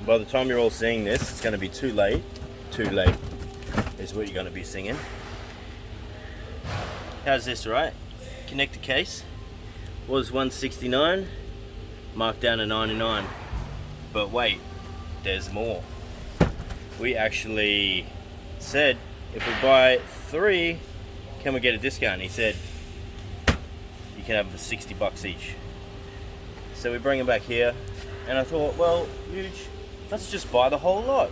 By the time you're all seeing this, it's going to be too late. Too late is what you're going to be singing. How's this, right? Connector case was $169, marked down to $99. But wait, there's more. We actually said if we buy 3, can we get a discount? He said you can have the $60 each. So we bring them back here, and I thought, well, huge, let's just buy the whole lot.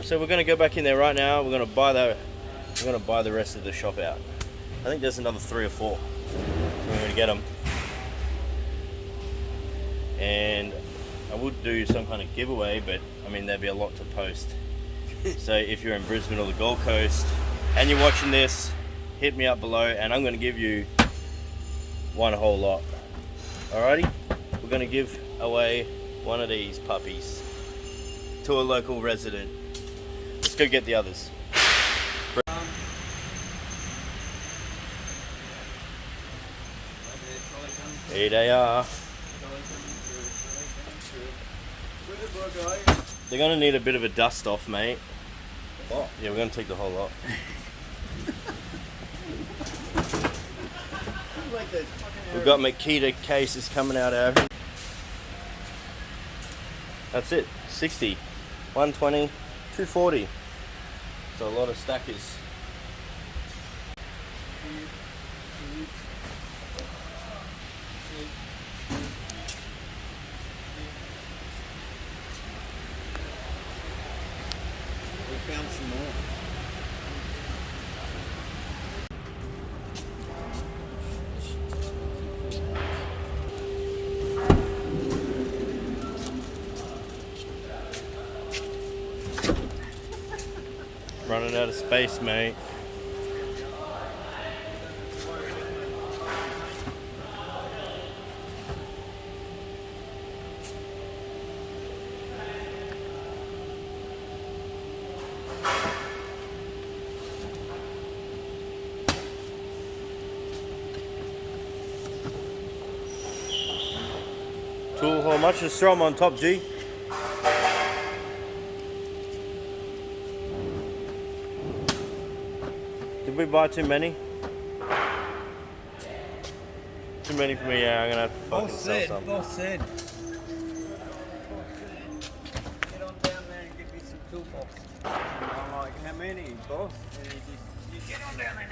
So we're going to go back in there right now. We're going to buy the rest of the shop out. I think there's another 3 or 4. So we're going to get them. And I would do some kind of giveaway, but I mean there'd be a lot to post. So if you're in Brisbane or the Gold Coast and you're watching this, hit me up below and I'm going to give you one whole lot. Alrighty, we're going to give away one of these puppies to a local resident. Let's go get the others. Here they are. They're going to need a bit of a dust off, mate. Oh. Yeah, we're going to take the whole lot. We've got Makita cases coming out of it. That's it, 60, 120, 240. So a lot of stackers. We found some more. Running out of space, mate. Tool, how much is Strom on top, G? Did we buy too many? Too many for me, yeah, I'm gonna have to fucking sell some. Boss said. Get on down there and give me some toolbox. I'm like, how many, boss? And he just, you get on down there